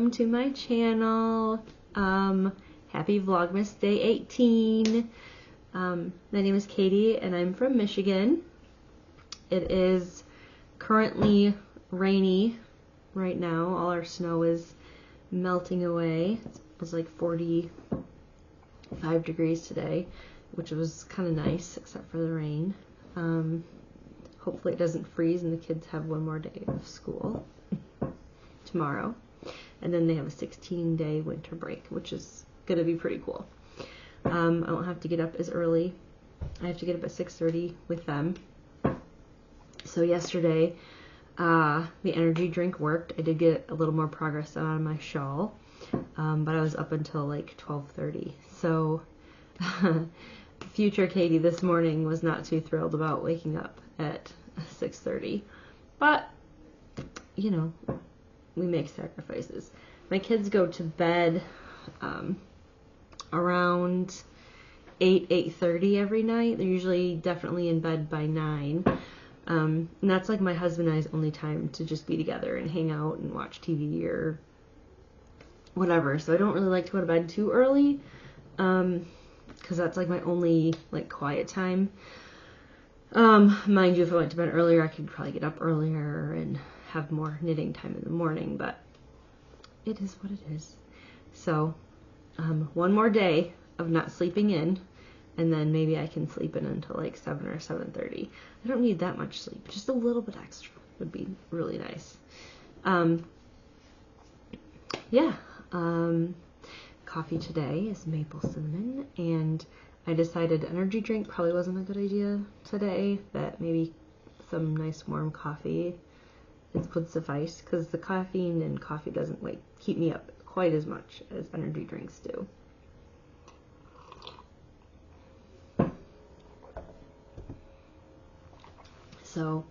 welcome to my channel. Happy Vlogmas Day 18. My name is Katie and I'm from Michigan. It is currently rainy right now. All our snow is melting away. It was like 45 degrees today, which was kind of nice except for the rain. Hopefully it doesn't freeze and the kids have one more day of school tomorrow. And then they have a 16-day winter break, which is going to be pretty cool. I don't have to get up as early. I have to get up at 6:30 with them. So yesterday, the energy drink worked. I did get a little more progress on my shawl, but I was up until like 12:30. So future Katie this morning was not too thrilled about waking up at 6:30. But, you know, we make sacrifices. My kids go to bed around 8:30 every night. They're usually definitely in bed by 9. And that's like my husband and I's only time to just be together and hang out and watch TV or whatever. So I don't really like to go to bed too early, because that's like my only like quiet time. Mind you, if I went to bed earlier, I could probably get up earlier and have more knitting time in the morning, but it is what it is. So, one more day of not sleeping in, and then maybe I can sleep in until like 7 or 7:30. I don't need that much sleep. Just a little bit extra would be really nice. Coffee today is maple cinnamon, and I decided energy drink probably wasn't a good idea today, that maybe some nice warm coffee would suffice, because the caffeine in coffee doesn't like keep me up quite as much as energy drinks do. So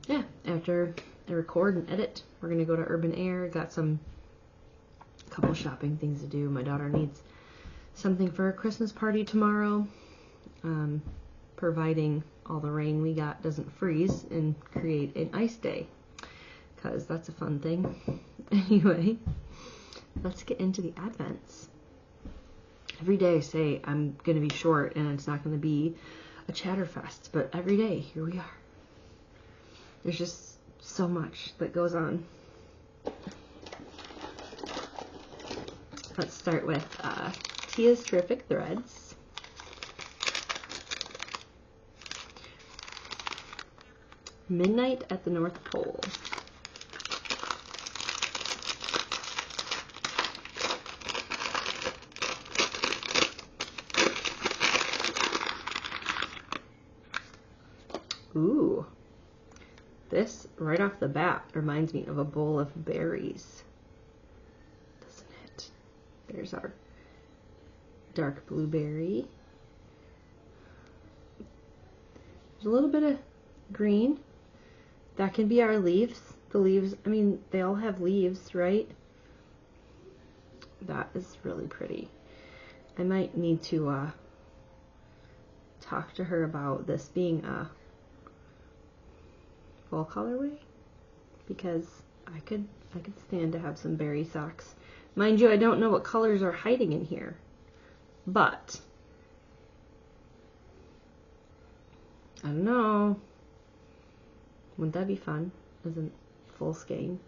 yeah, after I record and edit, we're gonna go to Urban Air. Got a couple shopping things to do. My daughter needs something for a Christmas party tomorrow, providing all the rain we got doesn't freeze and create an ice day, because that's a fun thing. Anyway, let's get into the Advents. Every day I say I'm going to be short and it's not going to be a chatterfest, but every day, here we are. There's just so much that goes on. Let's start with Tia's Terrific Threads. Midnight at the North Pole. Ooh, this right off the bat reminds me of a bowl of berries, doesn't it? There's our dark blueberry. There's a little bit of green. That can be our leaves. The leaves, I mean, they all have leaves, right? That is really pretty. I might need to talk to her about this being a fall colorway, because I could stand to have some berry socks. Mind you, I don't know what colors are hiding in here, but I don't know. Wouldn't that be fun as a full skein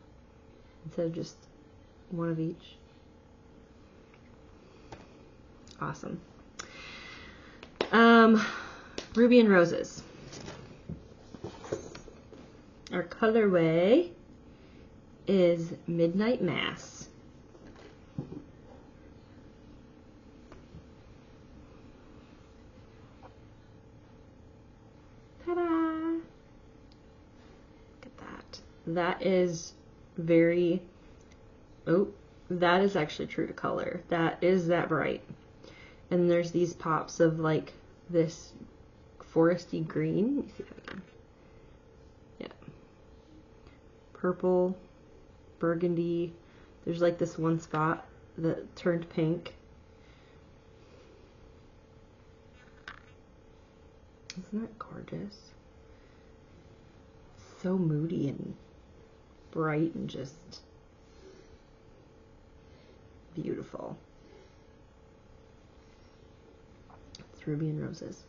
instead of just one of each? Awesome. Ruby and Roses. Our colorway is Midnight Mass. Ta-da! Look at that. That is very, that is actually true to color. That is that bright. And there's these pops of like this foresty green. Let me see if I can. Yeah. Purple, burgundy. There's like this one spot that turned pink. Isn't that gorgeous? So moody and bright and just beautiful. It's ruby and roses.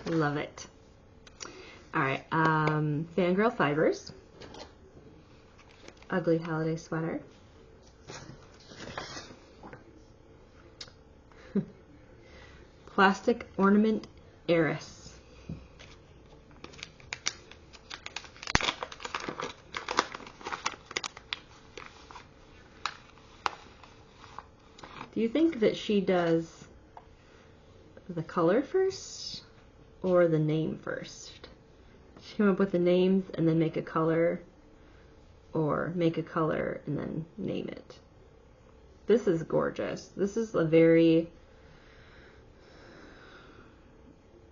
Love it. All right, Fangirl Fibers. Ugly holiday sweater. Plastic ornament heiress. Do you think that she does the color first or the name first? She come up with the names and then make a color, or make a color and then name it. This is gorgeous. This is a very,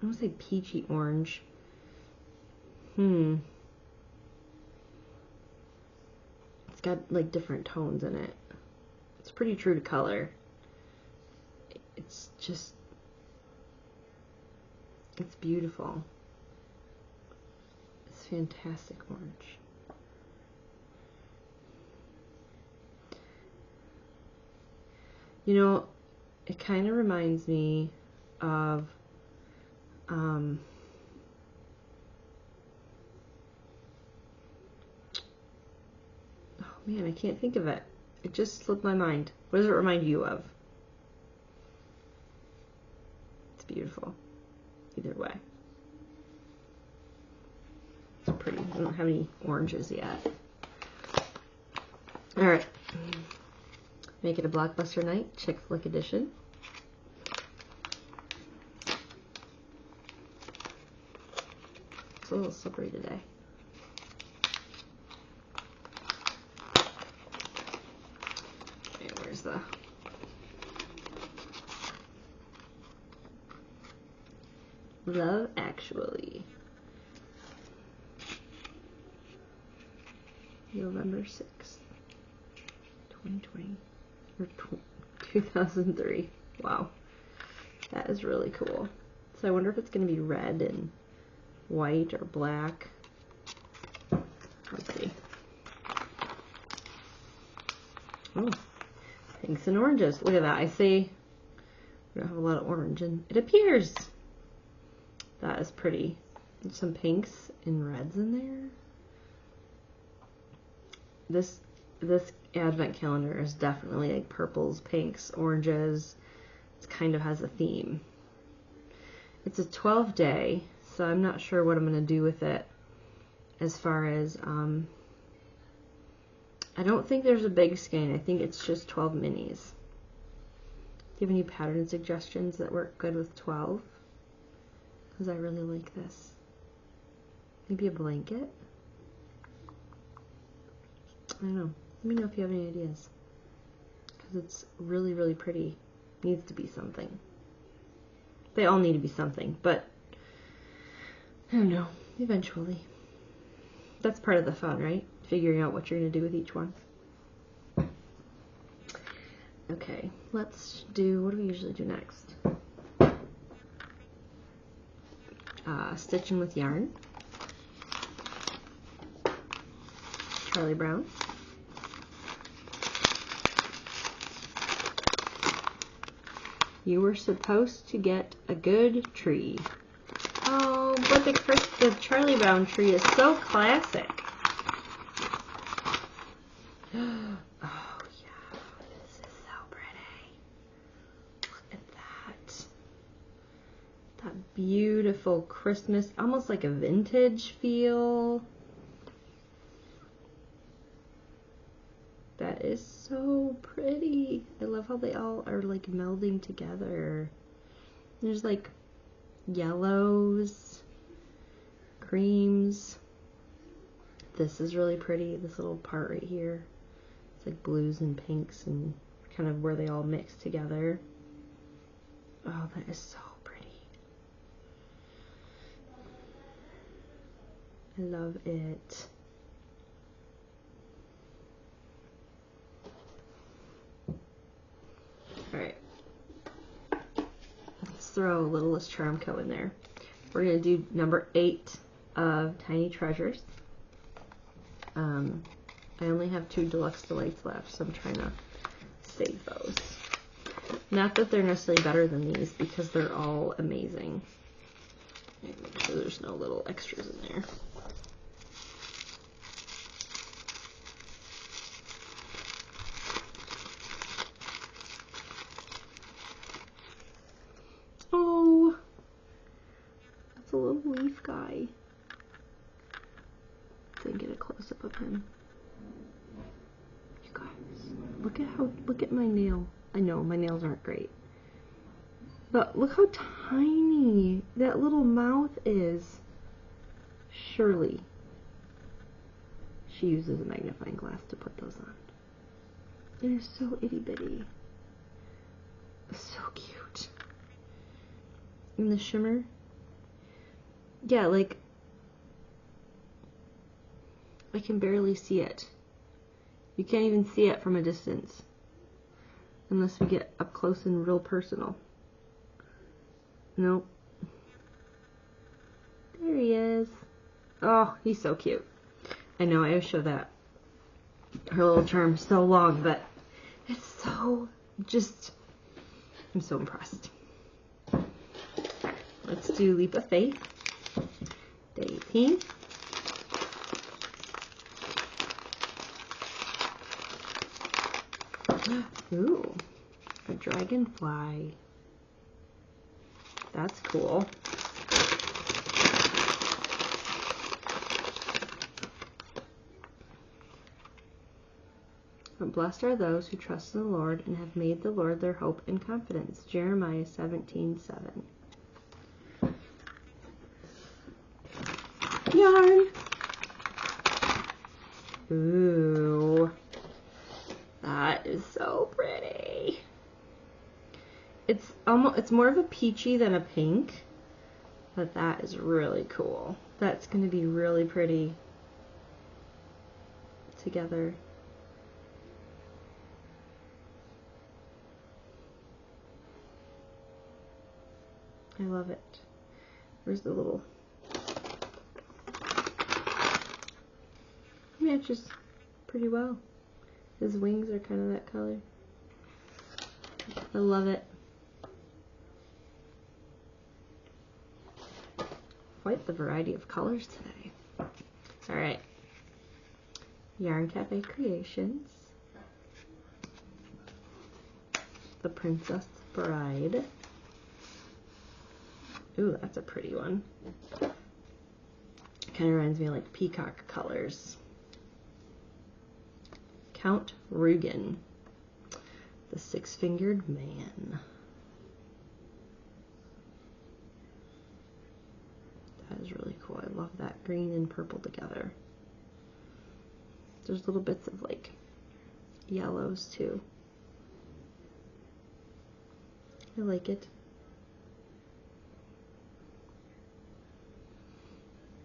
I want to say peachy orange. It's got like different tones in it. It's pretty true to color. It's just, it's beautiful. It's fantastic orange. You know, it kind of reminds me of, oh man, I can't think of it. It just slipped my mind. What does it remind you of? It's beautiful. Either way. It's pretty. I don't have any oranges yet. Alright. Make it a blockbuster night. Chick Flick edition. It's a little slippery today. Okay, where's the... Love Actually. November 6th, 2020. Or 2003. Wow. That is really cool. So I wonder if it's going to be red and white or black. Let's see. Oh, pinks and oranges. Look at that. I say we don't have a lot of orange, and it appears. That is pretty. There's some pinks and reds in there. This advent calendar is definitely like purples, pinks, oranges. It kind of has a theme. It's a 12-day, so I'm not sure what I'm going to do with it as far as, I don't think there's a big skein. I think it's just 12 minis. Do you have any pattern suggestions that work good with 12? Because I really like this. Maybe a blanket? I don't know. Let me know if you have any ideas. Because it's really, really pretty. Needs to be something. They all need to be something, but I don't know. Eventually. That's part of the fun, right? Figuring out what you're going to do with each one. Okay, let's do, what do we usually do next? Stitching with yarn. Charlie Brown. You were supposed to get a good tree. Oh, but the Charlie Brown tree is so classic. Oh, yeah. This is so pretty. Look at that. That beautiful Christmas, almost like a vintage feel. That is so pretty. I love how they all are like melding together. There's like yellows, creams. This is really pretty. This little part right here. It's like blues and pinks and kind of where they all mix together. Oh, that is so pretty. I love it. Alright, let's throw Littlest Charm Co. in there. We're going to do number 8 of Tiny Treasures. I only have 2 Deluxe Delights left, so I'm trying to save those. Not that they're necessarily better than these, because they're all amazing. Make sure there's no little extras in there. Oh, that's a little leaf guy. Didn't get a close-up of him. You guys, look at my nail. I know my nails aren't great, but look how tiny that little mouth is. Surely she uses a magnifying glass to put those on. They're so itty bitty. So cute. And the shimmer, yeah, like I can barely see it. You can't even see it from a distance unless we get up close and real personal. Nope. There he is. Oh, he's so cute. I know, I show that her little charm so long, but it's so just, I'm so impressed. Let's do Leap of Faith, Day 18. Ooh, a dragonfly. That's cool. But blessed are those who trust in the Lord and have made the Lord their hope and confidence. Jeremiah 17:7. Yarn. Ooh, that is so pretty. It's more of a peachy than a pink, but that is really cool. That's going to be really pretty together. I love it. Where's the little... matches pretty well. His wings are kind of that color. I love it. Quite the variety of colors today. Alright. Yarn Cafe Creations. The Princess Bride. Ooh, that's a pretty one. Kind of reminds me of like peacock colors. Count Rugen, the Six-Fingered Man. That is really cool. I love that green and purple together. There's little bits of like yellows too. I like it.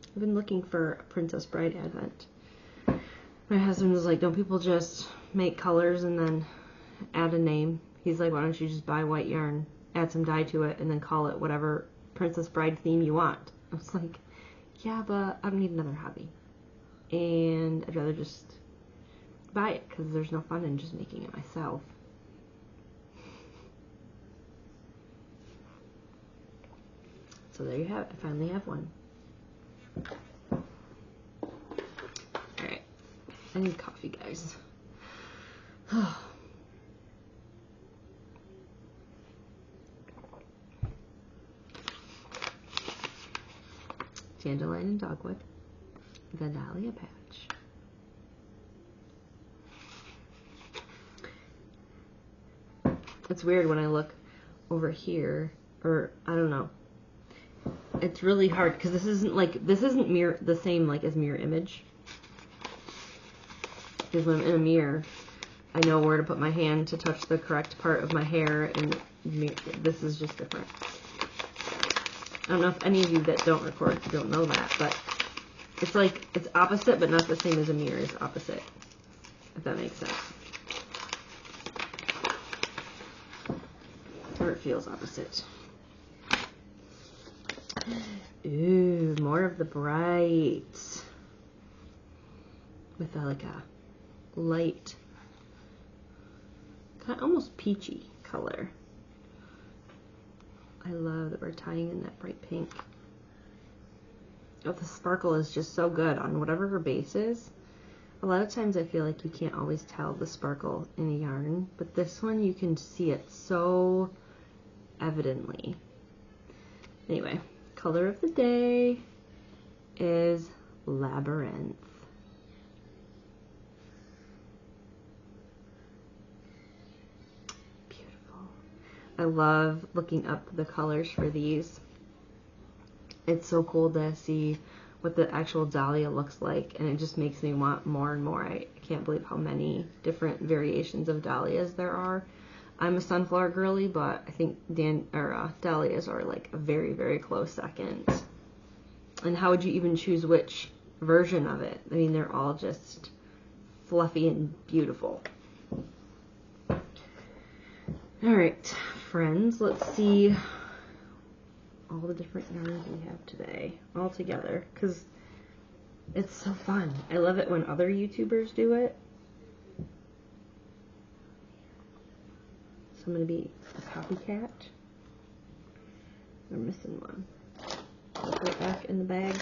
I've been looking for a Princess Bride advent. My husband was like, don't people just make colors and then add a name? He's like, why don't you just buy white yarn, add some dye to it, and then call it whatever Princess Bride theme you want? I was like, yeah, but I don't need another hobby. And I'd rather just buy it, because there's no fun in just making it myself. So there you have it. I finally have one. Alright. I need coffee, guys. Dandelion and Dogwood. Vandalia Patch. It's weird when I look over here, or I don't know. It's really hard because this isn't mirror the same like as mirror image. Because when I'm in a mirror, I know where to put my hand to touch the correct part of my hair, and this is just different. I don't know if any of you that don't record don't know that, but it's like it's opposite, but not the same as a mirror is opposite. If that makes sense. Or it feels opposite. Ooh, more of the bright. With like a light, kind of almost peachy color. I love that we're tying in that bright pink. Oh, the sparkle is just so good on whatever her base is. A lot of times I feel like you can't always tell the sparkle in a yarn, but this one you can see it so evidently. Anyway, color of the day is Labyrinth. Beautiful. I love looking up the colors for these. It's so cool to see what the actual dahlia looks like, and it just makes me want more and more. I can't believe how many different variations of dahlias there are. I'm a sunflower girly, but I think dahlias are like a very, very close second. And how would you even choose which version of it? I mean, they're all just fluffy and beautiful. All right, friends, let's see all the different yarns we have today all together, because it's so fun. I love it when other YouTubers do it. So I'm going to be a copycat. We're missing one. Put it back in the bag.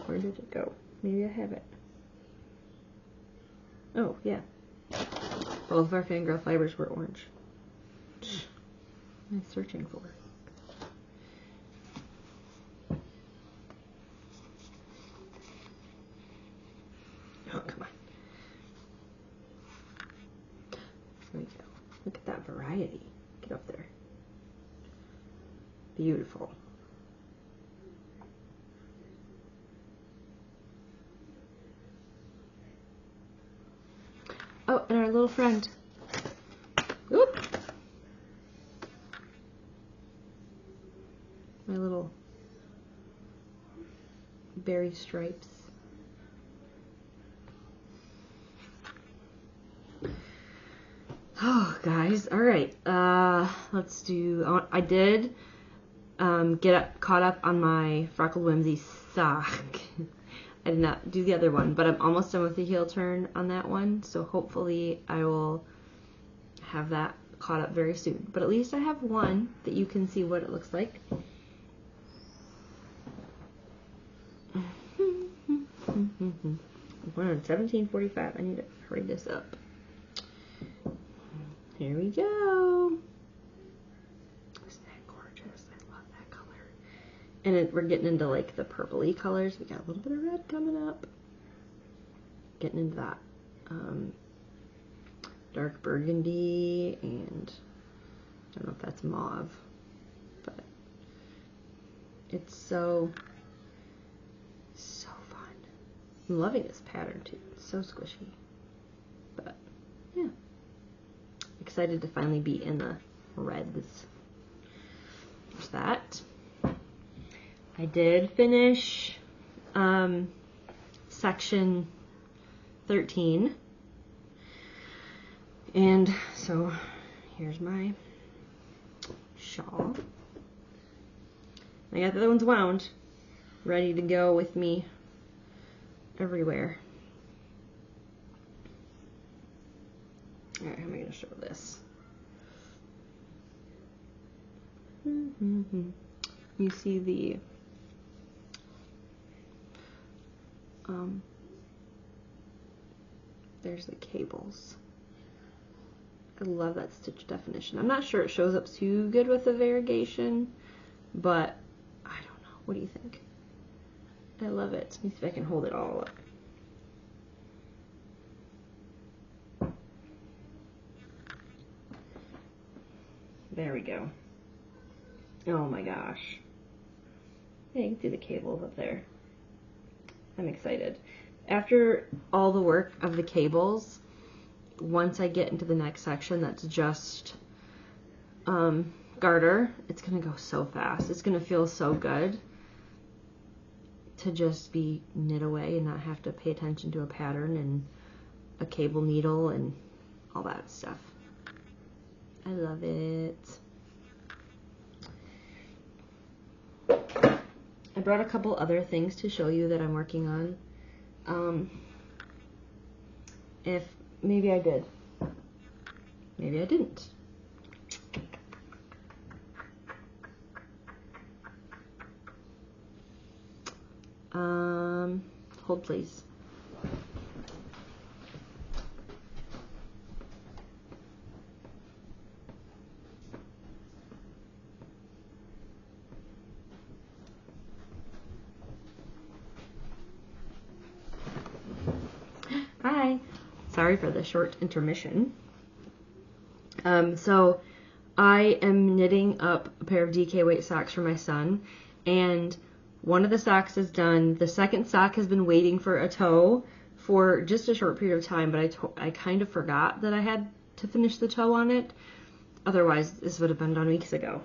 Where did it go? Maybe I have it. Oh, yeah. Both of our fangirl fibers were orange. What am I searching for? Oh, come on. There we go. Look at that variety. Get up there. Beautiful. Oh, and our little friend. Oop. My little berry stripes. Oh, guys. All right. Let's do. I did get caught up on my Freckled Whimsy sock. I did not do the other one, but I'm almost done with the heel turn on that one. So hopefully I will have that caught up very soon. But at least I have one that you can see what it looks like. We're on 17:45. I need to hurry this up. Here we go. Isn't that gorgeous? I love that color. And we're getting into like the purpley colors. We got a little bit of red coming up. Getting into that dark burgundy, and I don't know if that's mauve, but it's so fun. I'm loving this pattern too. It's so squishy. But yeah. Excited to finally be in the reds. There's that. I did finish section 13. And so here's my shawl. I got the other ones wound, ready to go with me everywhere. Alright, how am I going to show this? You see the there's the cables. I love that stitch definition. I'm not sure it shows up too good with the variegation, but I don't know. What do you think? I love it. Let me see if I can hold it all up. There we go. Oh my gosh. Yeah, you can see the cables up there. I'm excited. After all the work of the cables, once I get into the next section that's just garter, it's going to go so fast. It's going to feel so good to just be knit away and not have to pay attention to a pattern and a cable needle and all that stuff. I love it. I brought a couple other things to show you that I'm working on. If maybe I did. Maybe I didn't. Hold please. Hi. Sorry for the short intermission. So I am knitting up a pair of DK weight socks for my son, and one of the socks is done. The second sock has been waiting for a toe for just a short period of time, but I kind of forgot that I had to finish the toe on it. Otherwise, this would have been done weeks ago.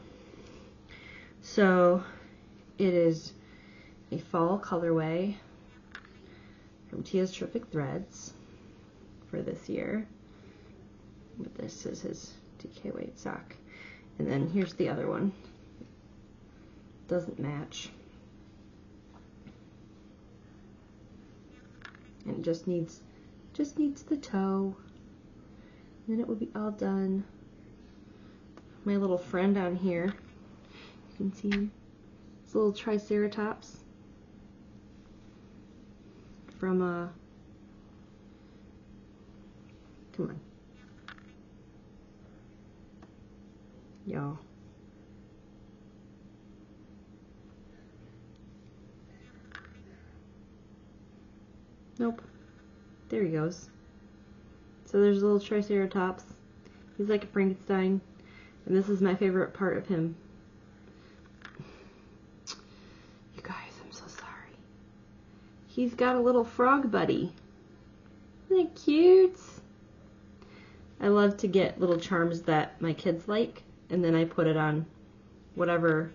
So it is a fall colorway from Tia's Terrific Threads for this year. But this is his DK weight sock. And then here's the other one. Doesn't match. And it just needs the toe. And then it will be all done. My little friend down here, you can see him. It's a little Triceratops from come on. Y'all. Nope. There he goes. So there's a little Triceratops. He's like a Frankenstein. And this is my favorite part of him. You guys, I'm so sorry. He's got a little frog buddy. Isn't it cute? I love to get little charms that my kids like, and then I put it on whatever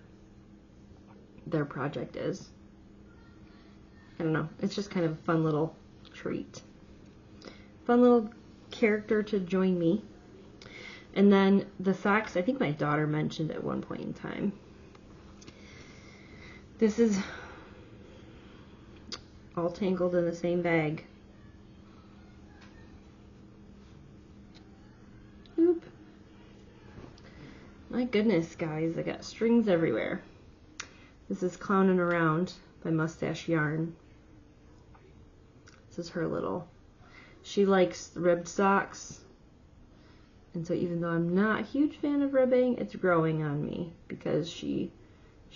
their project is. I don't know. It's just kind of a fun little treat. Fun little character to join me. And then the socks, I think my daughter mentioned at one point in time. This is all tangled in the same bag. Oop. My goodness, guys, I got strings everywhere. This is Clownin' Around by Mustache Yarn. This is her little. She likes ribbed socks. And so even though I'm not a huge fan of ribbing, it's growing on me because she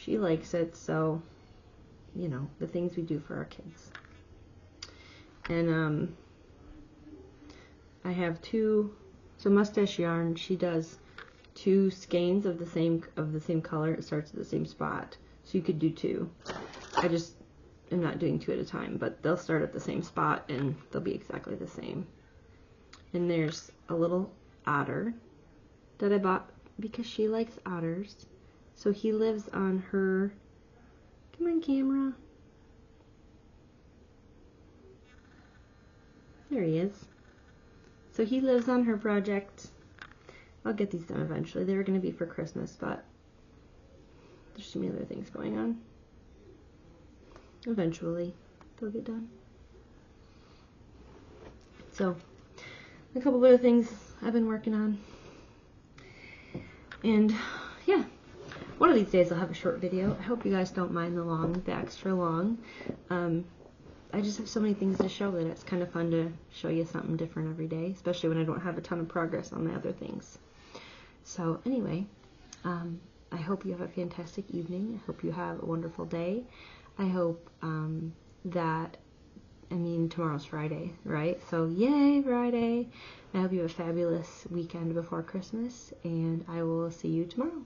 likes it. So, you know, the things we do for our kids. And I have two. So Mustache Yarn, she does 2 skeins of the same color. It starts at the same spot, so you could do 2. I just am not doing 2 at a time, but they'll start at the same spot and they'll be exactly the same. And there's a little otter that I bought because she likes otters. So he lives on her. Come on, camera. There he is. So he lives on her project. I'll get these done eventually. They were going to be for Christmas, but there's too many other things going on. Eventually, they'll get done. So, a couple of other things I've been working on. And, yeah. One of these days I'll have a short video. I hope you guys don't mind the extra long. I just have so many things to show that it's kind of fun to show you something different every day, especially when I don't have a ton of progress on my other things. So anyway, I hope you have a fantastic evening. I hope you have a wonderful day. I hope tomorrow's Friday, right? So yay, Friday. I hope you have a fabulous weekend before Christmas, and I will see you tomorrow.